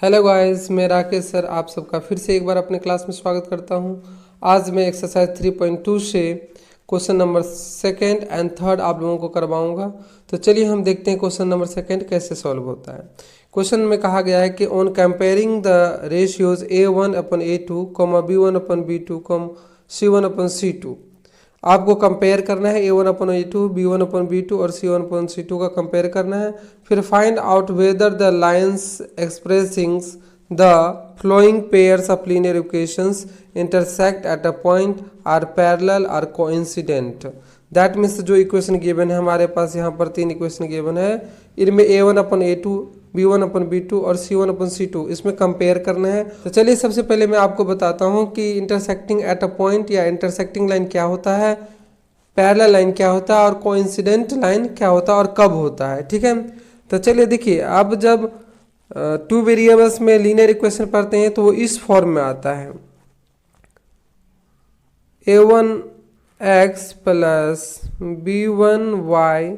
Hello guys, मैं Rakesh sir आप सबका फिर से एक बार अपने क्लास में स्वागत करता हूं। आज मैं एक्सरसाइज 3.2 से question number second and third आप लोगों को करवाऊंगा। तो चलिए हम देखते हैं क्वेश्चन नंबर सेकंड कैसे सॉल्व होता है। क्वेश्चन में कहा गया है कि on comparing the ratios A1/A2, B1/B2, C1/C2, आपको कंपेयर करना है A1/A2, B1/B2 और C1/C2 का कंपेयर करना है। फिर find out whether the lines expressing the flowing pairs of linear equations intersect at a point are parallel are coincident. That means जो equation given है हमारे पास यहाँ पर तीन इक्वेशन गिवन है, इनमें A1/A2, B1/B2 और C1/C2 इसमें कंपेयर करना है। तो चलिए सबसे पहले मैं आपको बताता हूँ कि इंटरसेक्टिंग एट अ पॉइंट या इंटरसेक्टिंग लाइन क्या होता है, पैरेलल लाइन क्या होता है और कोइंसिडेंट लाइन क्या होता है और कब होता है। ठीक है, तो चलिए देखिए, अब जब टू वेरिएबल्स में लीनियर इक्वेशन पढ़ते हैं तो वो इस फॉर्म में आता है, A1x plus B1y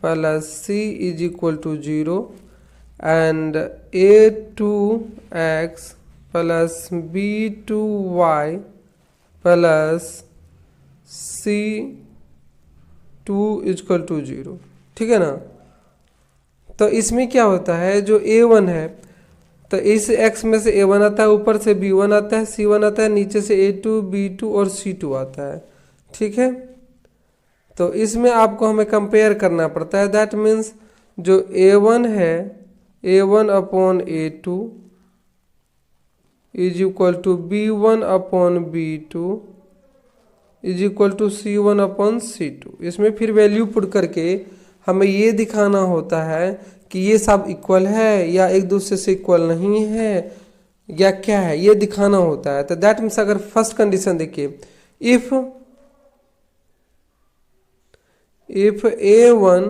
plus C is equal to 0 and A2x plus B2y plus C2 is equal to 0। ठीक है ना। तो इसमें क्या होता है, जो A1 है तो इस x में से A1 आता है, ऊपर से B1 आता है, C1 आता है, नीचे से A2, B2 और C2 आता है। ठीक है, तो इसमें आपको हमें कंपेयर करना पड़ता है। दैट मीन्स जो A1 है A1/A2 is equal to B1/B2 is equal to C1/C2। इसमें फिर वैल्यू पुट करके हमें ये दिखाना होता है कि ये सब इक्वल है या एक दूसरे से इक्वल नहीं है या क्या है, ये दिखाना होता है। तो दैट मीन्स अगर फर्स्ट कंडीशन देखिए, if A1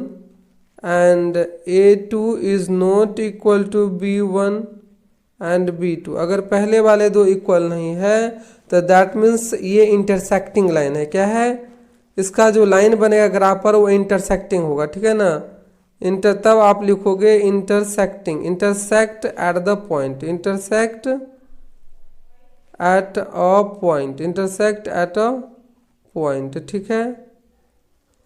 and A2 is not equal to B1 and B2, अगर पहले वाले दो इक्वल नहीं है तो दैट मीन्स ये इंटरसेक्टिंग लाइन है। क्या है, इसका जो लाइन बनेगा ग्राफ पर वो इंटरसेक्टिंग होगा। ठीक है ना, तब आप लिखोगे intersecting, intersect at the point, intersect at a point, intersect at a point. ठीक है,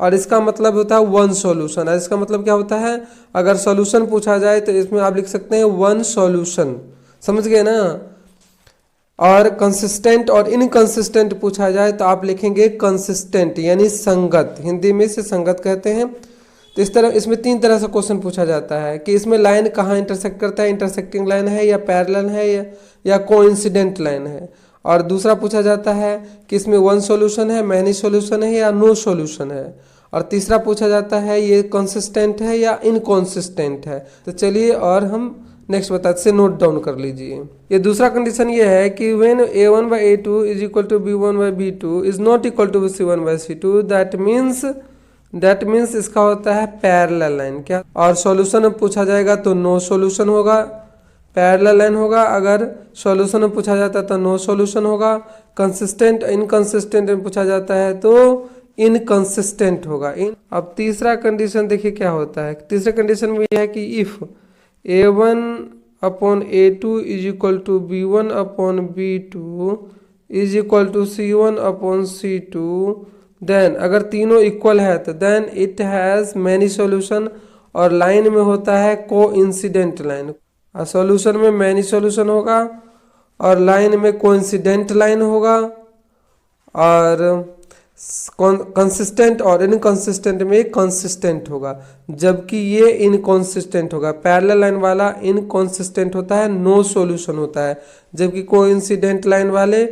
और इसका मतलब होता है वन सॉल्यूशन। इसका मतलब क्या होता है, अगर सॉल्यूशन पूछा जाए तो इसमें आप लिख सकते हैं वन सॉल्यूशन। समझ गए ना। और कंसिस्टेंट और इनकंसिस्टेंट पूछा जाए तो आप लिखेंगे कंसिस्टेंट, यानी संगत, हिंदी में से संगत कहते हैं। तो इस तरह इसमें तीन तरह से क्वेश्चन पूछा जाता है कि इसमें लाइन कहाँ इंटरसेक्ट करता है, इंटरसेक्टिंग लाइन है या पैरेलल है या कोइंसिडेंट लाइन है। और दूसरा पूछा जाता है कि इसमें वन सॉल्यूशन है, मैनी सॉल्यूशन है या नो सॉल्यूशन है। और तीसरा पूछा जाता है ये कंसिस्टेंट है या इनकॉन्सिस्टेंट है। तो चलिए और हम नेक्स्ट बताते से नोट डाउन कर लीजिए। ये दूसरा कंडीशन ये है कि when A1/A2 is equal to B1/B2 is not equal to C1/C2, that means इसका होता है पैरेलल लाइन। क्या, और सॉल्यूशन में पूछा जाएगा तो नो सॉल्यूशन होगा, पैरेलल लाइन होगा। अगर सॉल्यूशन में पूछा जाता है तो नो सॉल्यूशन होगा। कंसिस्टेंट इनकंसिस्टेंट में पूछा जाता है तो इनकंसिस्टेंट होगा। अब तीसरा कंडीशन देखिए क्या होता है। तीसरे कंडीशन में यह है कि if A1/A2 is equal to B1/B2 is equal to C1/C2, then अगर तीनों इक्वल है तो then it has many solution, और लाइन में होता है कोइंसिडेंट लाइन। सॉल्यूशन में मैनी सॉल्यूशन होगा और लाइन में कोइंसिडेंट लाइन होगा, और कंसिस्टेंट और इनकंसिस्टेंट में कंसिस्टेंट होगा, जबकि ये इनकंसिस्टेंट होगा। पैरेलल लाइन वाला इनकंसिस्टेंट होता है, नो सॉल्यूशन होता है, जबकि कोइंसिडेंट लाइन वाले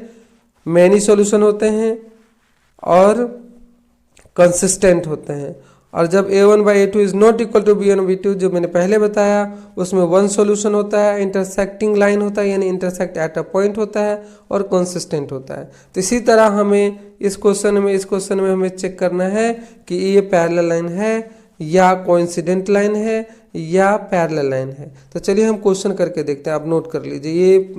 मैनी सॉल्यूशन होते हैं और कंसिस्टेंट होते हैं। और जब A1/A2 is not equal to B1/B2, जो मैंने पहले बताया, उसमें वन सॉल्यूशन होता है, इंटरसेक्टिंग लाइन होता है यानी इंटरसेक्ट एट अ पॉइंट होता है, और कंसिस्टेंट होता है। तो इसी तरह हमें इस क्वेश्चन में हमें चेक करना है कि ये पैरेलल लाइन है या कोइंसिडेंट लाइन है या पैरेलल लाइन है। तो चलिए हम क्वेश्चन करके देखते हैं। आप नोट कर लीजिए, ये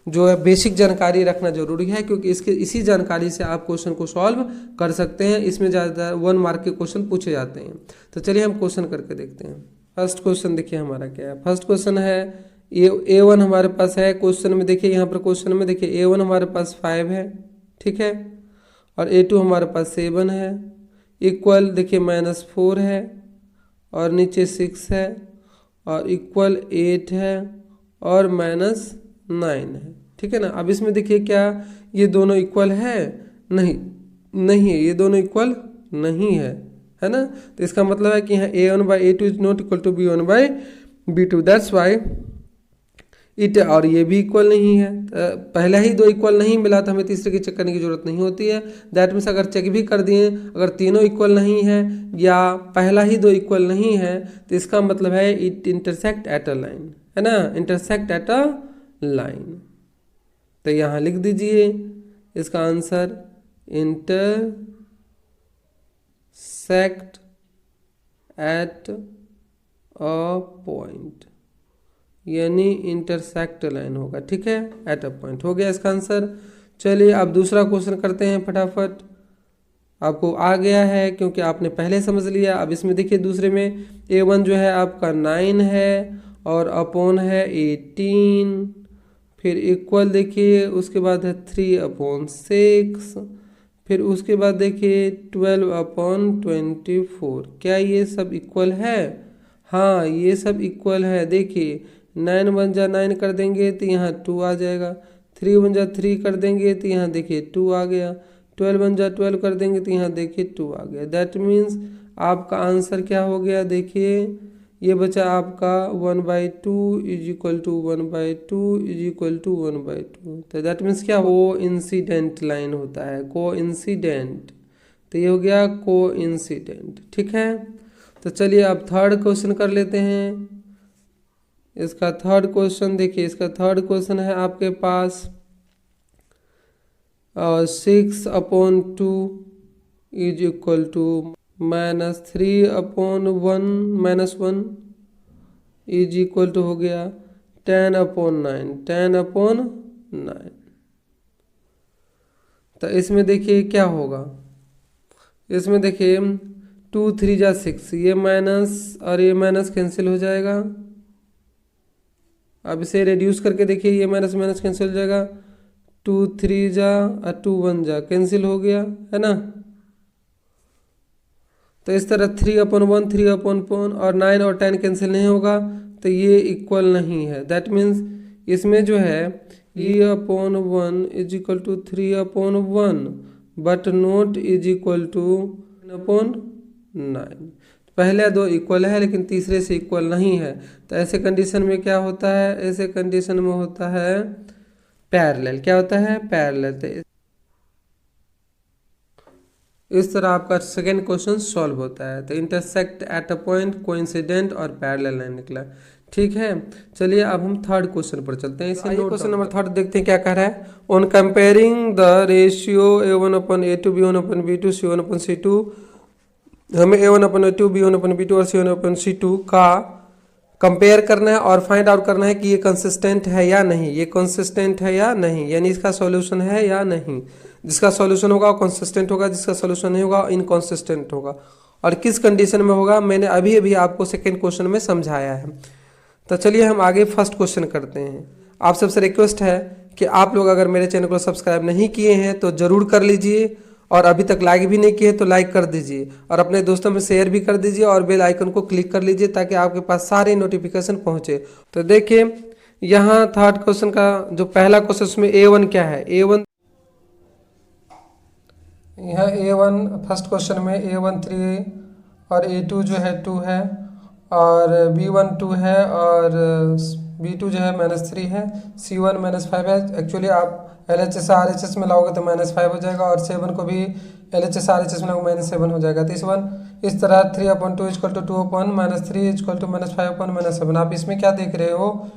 जो है बेसिक जानकारी रखना जरूरी है, क्योंकि इसी जानकारी से आप क्वेश्चन को सॉल्व कर सकते हैं। इसमें ज़्यादा 1 मार्क के क्वेश्चन पूछे जाते हैं। तो चलिए हम क्वेश्चन करके देखते हैं। फर्स्ट क्वेश्चन देखिए हमारा क्या है। फर्स्ट क्वेश्चन है A1 हमारे पास है क्वेश्चन में, देखिए यहाँ पर क्वेश्चन में देखिए A1 हमारे पास 5 है, ठीक है, और A2 हमारे पास 7 है, इक्वल देखिए -4 है और नीचे 6 है और इक्वल 8 है और -9 है, ठीक है ना। अब इसमें देखिए क्या ये दोनों इक्वल है? नहीं, नहीं है, ये दोनों इक्वल नहीं है ना। तो इसका मतलब है कि यहाँ A1/A2 is not equal to B1/B2, that's why it, और ये भी इक्वल नहीं है। पहला ही दो इक्वल नहीं मिला तो हमें तीसरे की चेक करने की जरूरत नहीं होती है। दैट मीन्स अगर चेक भी कर दिए, अगर तीनों इक्वल नहीं है या पहला ही दो इक्वल नहीं है तो इसका मतलब है it intersect at a line, है ना, इंटरसेक्ट एट अ लाइन। तो यहाँ लिख दीजिए इसका answer intersect at a point, यानी इंटरसेक्ट लाइन होगा, ठीक है, एट अ पॉइंट हो गया इसका आंसर। चलिए अब दूसरा क्वेश्चन करते हैं फटाफट। आपको आ गया है क्योंकि आपने पहले समझ लिया। अब इसमें देखिए दूसरे में A1 जो है आपका 9 है और अपॉन है 18, फिर इक्वल देखिए उसके बाद है 3/6, फिर उसके बाद देखिए 12/24। क्या ये सब इक्वल है? हाँ, ये सब इक्वल है। देखिए 9 1 जा 9 कर देंगे तो यहाँ 2 आ जाएगा, 3 1 जा 3 कर देंगे तो यहाँ देखिए 2 आ गया, 12 1 जा 12 कर देंगे तो यहाँ देखिए 2 आ गया। दैट मीन्स आपका आंसर क्या हो गया? देखिए ये बचा आपका 1/2 is equal to 1/2 is equal to 1/2। तो दैट मीन्स क्या, को इंसिडेंट लाइन होता है, को इंसिडेंट। तो ये हो गया को इंसिडेंट, ठीक है। तो चलिए अब थर्ड क्वेश्चन कर लेते हैं। इसका थर्ड क्वेश्चन देखिए, इसका थर्ड क्वेश्चन है आपके पास 6/2 is equal to -3/1 is equal to हो गया 10/9, 10/9। तो इसमें देखिए क्या होगा, इसमें देखिए 2 3 जा 6, ये माइनस और ये माइनस कैंसिल हो जाएगा। अब इसे रिड्यूस करके देखिए, ये माइनस माइनस कैंसिल हो जाएगा, 2 3 जा और 2 1 जा कैंसिल हो गया, है ना। तो इस तरह 3/1 3/1 और 9 और 10 कैंसिल नहीं होगा, तो ये इक्वल नहीं है। दैट मीन्स इसमें जो है 3/1 is equal to 3/1 but not is equal to 9। पहले दो इक्वल है लेकिन तीसरे से इक्वल नहीं है। तो ऐसे कंडीशन में क्या होता है? ऐसे कंडीशन में होता है पैरेलल। क्या होता है? पैरेलल। तो इस तरह आपका सेकेंड क्वेश्चन सॉल्व होता है। तो intersect at a point, coincident और पैरेलल लाइन निकला, ठीक है। चलिए अब हम थर्ड क्वेश्चन पर चलते हैं। इसे क्वेश्चन नंबर थर्ड देखते हैं क्या कह रहा है। On comparing the ratio A1/A2 B1/B2 C1/C2, हमें A1/A2 B1/B2 और C1/C2 का कंपेयर करना है और फाइंड आउट करना है कि ये कंसिस्टेंट है या नहीं, ये कंसिस्टेंट है या नहीं, यानी इसका सॉल्यूशन है या नहीं। जिसका सॉल्यूशन होगा वो कंसिस्टेंट होगा, जिसका सॉल्यूशन नहीं होगा इनकंसिस्टेंट होगा। और किस कंडीशन में होगा मैंने अभी अभी आपको सेकेंड क्वेश्चन में समझाया है। तो चलिए हम आगे फर्स्ट क्वेश्चन करते हैं। आप सबसे रिक्वेस्ट है कि आप लोग अगर मेरे चैनल को सब्सक्राइब नहीं किए हैं तो ज़रूर कर लीजिए, और अभी तक लाइक भी नहीं किए तो लाइक कर दीजिए, और अपने दोस्तों में शेयर भी कर दीजिए, और बेल आइकन को क्लिक कर लीजिए ताकि आपके पास सारे नोटिफिकेशन पहुंचे। तो देखिए यहाँ थर्ड क्वेश्चन का जो पहला क्वेश्चन उसमें A1 क्या है? A1 यहाँ A1 फर्स्ट क्वेश्चन में A1 3 और A2 जो है 2 है, और B1 2 है और B2 जो है -3 है, C1 -5 है। एक्चुअली आप LHS RHS में लाओगे तो -5 हो जाएगा, और 7 को भी LHS RHS में लाओगे -7 हो जाएगा। तो इस तरह 3/2 इक्वल टू 2/-3 इक्वल टू -5/-7। आप इसमें क्या देख रहे हो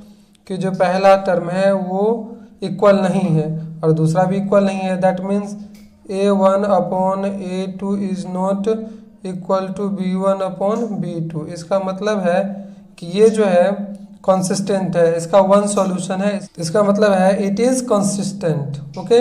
कि जो पहला टर्म है वो इक्वल नहीं है और दूसरा भी इक्वल नहीं है। That means A1/A2 is not equal to B1/B2। इसका मतलब है कि ये जो है कंसिस्टेंट है, इसका वन सॉल्यूशन है, इसका मतलब है इट इज कंसिस्टेंट। ओके,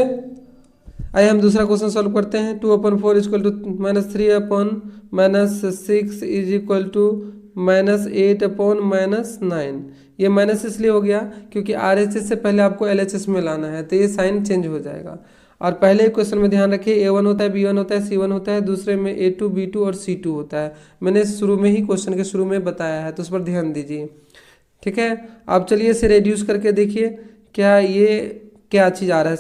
आइए हम दूसरा क्वेश्चन सॉल्व करते हैं। 2/4 equal to -3/-6 is equal to -8/-9। ये माइनस इसलिए हो गया क्योंकि RHS से पहले आपको LHS में लाना है, तो ये साइन चेंज हो जाएगा। और पहले क्वेश्चन में ध्यान रखिए A1 होता है, B1 होता है, C1 होता है, दूसरे में A2 B2 और C2 होता है। मैंने शुरू में ही क्वेश्चन के शुरू में बताया है, तो उस पर ध्यान दीजिए। ठीक है, अब चलिए इसे रेड्यूस करके देखिए क्या ये क्या चीज़ आ रहा है,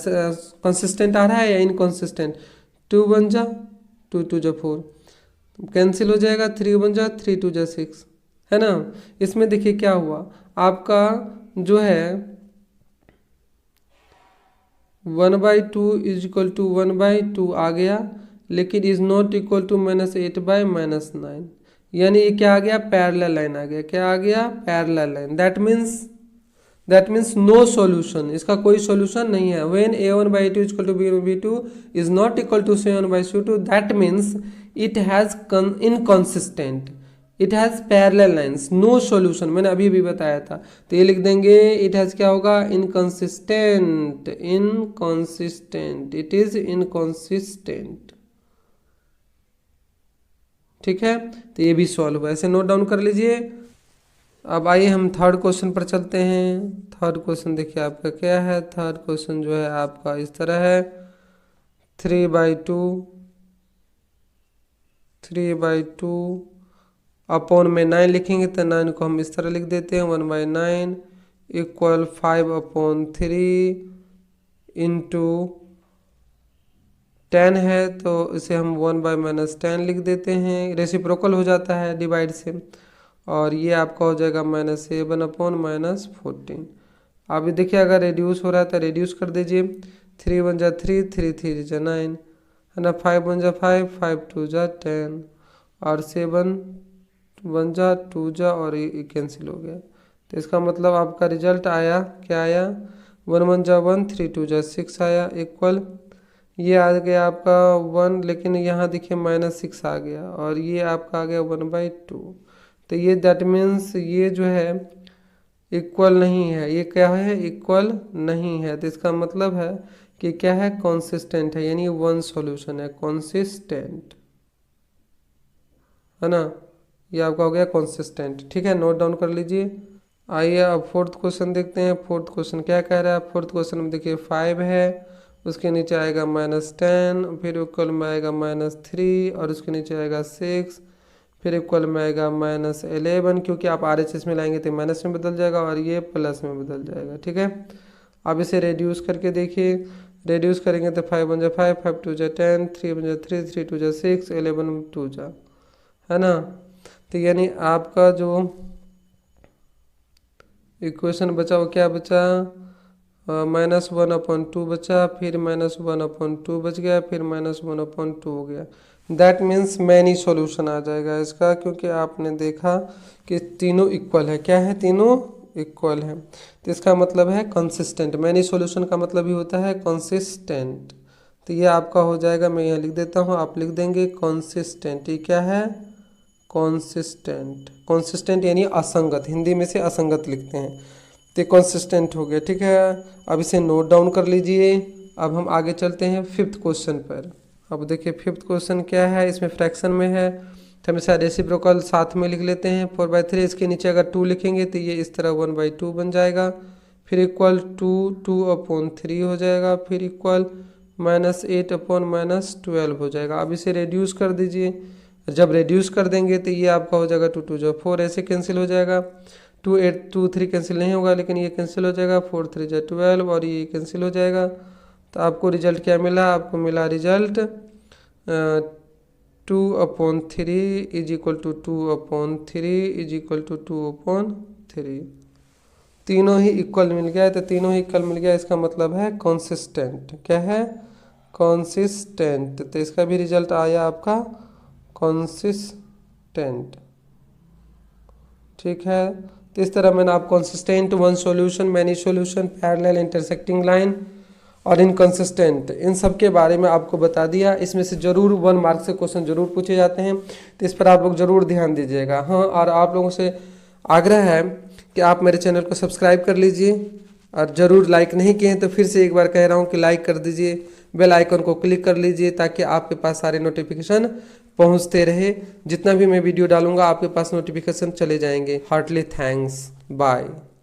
कंसिस्टेंट आ रहा है या इनकंसिस्टेंट। 2 1 जा 2 2 जा 4, कैंसिल हो जाएगा। 3 1 जा 3 2 जा 6, है ना। इसमें देखिए क्या हुआ, आपका जो है 1/2 इज इक्वल टू 1/2 आ गया, लेकिन इज नॉट इक्वल टू -8/-9, यानी ये क्या आ गया, पैरेलल लाइन आ गया। क्या आ गया, parallel line. That means no solution, इसका कोई सॉल्यूशन नहीं है। When A1/2 is equal to B1/2 is not equal to C1/2, that means it has inconsistent, it has parallel lines, no solution. मैंने अभी भी बताया था, तो ये लिख देंगे इट हैज क्या होगा, inconsistent, inconsistent, it is inconsistent. ठीक है, तो ये भी सॉल्व हुआ, ऐसे नोट डाउन कर लीजिए। अब आइए हम थर्ड क्वेश्चन पर चलते हैं। थर्ड क्वेश्चन देखिए आपका क्या है। थर्ड क्वेश्चन जो है आपका इस तरह है, 3/2 अपॉन में 9 लिखेंगे तो 9 को हम इस तरह लिख देते हैं, 1/9 इक्वल 5/3 इंटू 10 है तो इसे हम 1/-10 लिख देते हैं। रेसिप्रोकल हो जाता है डिवाइड से, और ये आपका हो जाएगा -7/-14। अभी देखिए अगर रेड्यूस हो रहा है तो रेड्यूस कर दीजिए। 3 1 जा 3, 3 3 जा 9, है ना। 5 1 जा 5, 5 2 जा 10, और 7 1 जा 2 जा, और ये कैंसिल हो गया। तो इसका मतलब आपका रिजल्ट आया, क्या आया, 1 1 जा 1, 3 2 जा 6 आया, इक्वल ये आ गया आपका 1, लेकिन यहाँ देखिए -6 आ गया, और ये आपका आ गया 1/2। तो ये दैट मीन्स ये जो है इक्वल नहीं है, ये क्या है, इक्वल नहीं है। तो इसका मतलब है कि क्या है, कंसिस्टेंट है, यानी वन सॉल्यूशन है, कंसिस्टेंट, है ना। ये आपका हो गया कंसिस्टेंट। ठीक है, नोट डाउन कर लीजिए। आइए अब फोर्थ क्वेश्चन देखते हैं। फोर्थ क्वेश्चन क्या कह रहा है। फोर्थ क्वेश्चन में देखिए 5 है, उसके नीचे आएगा -10, फिर इक्वल में आएगा -3, और उसके नीचे आएगा 6, फिर इक्वल में आएगा -11, क्योंकि आप RHS में लाएंगे तो माइनस में बदल जाएगा और ये प्लस में बदल जाएगा। ठीक है, अब इसे रेड्यूस करके देखिए। रेड्यूस करेंगे तो 5 1 जा 5, 5 2 जा 10, 3 1 जा 3, 3 2 जा 6, 11 2 जा, है ना। तो यानी आपका जो इक्वेशन बचा वो क्या बचा, -1/2 बचा, फिर -1/2 बच गया, फिर -1/2 हो गया। दैट मीन्स मैनी सॉल्यूशन आ जाएगा इसका, क्योंकि आपने देखा कि तीनों इक्वल है। क्या है, तीनों इक्वल है, तो इसका मतलब है कंसिस्टेंट। मैनी सॉल्यूशन का मतलब ही होता है कंसिस्टेंट। तो ये आपका हो जाएगा, मैं यहाँ लिख देता हूँ, आप लिख देंगे कंसिस्टेंट। ये क्या है, कंसिस्टेंट। कंसिस्टेंट यानी असंगत, हिंदी में से असंगत लिखते हैं, तो कंसिस्टेंट हो गया। ठीक है, अब इसे नोट डाउन कर लीजिए। अब हम आगे चलते हैं फिफ्थ क्वेश्चन पर। अब देखिए फिफ्थ क्वेश्चन क्या है, इसमें फ्रैक्शन में है, तो हम इसे रेसिप्रोकल साथ में लिख लेते हैं। 4/3, इसके नीचे अगर 2 लिखेंगे तो ये इस तरह 1/2 बन जाएगा, फिर इक्वल 2/3 हो जाएगा, फिर इक्वल -8/-12 हो जाएगा। अब इसे रेड्यूस कर दीजिए। जब रेड्यूस कर देंगे तो ये आपका हो जाएगा 2 2 जा 4, ऐसे कैंसिल हो जाएगा। 2 8 2 3 कैंसिल नहीं होगा, लेकिन ये कैंसिल हो जाएगा। 4 3 जा 12, और ये कैंसिल हो जाएगा। तो आपको रिजल्ट क्या मिला, आपको मिला result 2/3 is equal to 2/3 is equal to 2/3। तीनों ही इक्वल मिल गया, तो तीनों ही इक्वल मिल गया, इसका मतलब है कंसिस्टेंट। क्या है, कंसिस्टेंट। तो इसका भी रिजल्ट आया आपका कंसिस्टेंट। ठीक है, तो इस तरह मैंने आप consistent, one solution, many solution, parallel, intersecting line और इनकंसिस्टेंट, इन सब के बारे में आपको बता दिया। इसमें से जरूर 1 मार्क से क्वेश्चन जरूर पूछे जाते हैं, तो इस पर आप लोग जरूर ध्यान दीजिएगा। हाँ, और आप लोगों से आग्रह है कि आप मेरे चैनल को सब्सक्राइब कर लीजिए, और ज़रूर लाइक नहीं किए हैं तो फिर से एक बार कह रहा हूँ कि लाइक कर दीजिए, बेल आइकन को क्लिक कर लीजिए, ताकि आपके पास सारे नोटिफिकेशन पहुंचते रहे। जितना भी मैं वीडियो डालूंगा आपके पास नोटिफिकेशन चले जाएंगे। Heartly thanks, bye.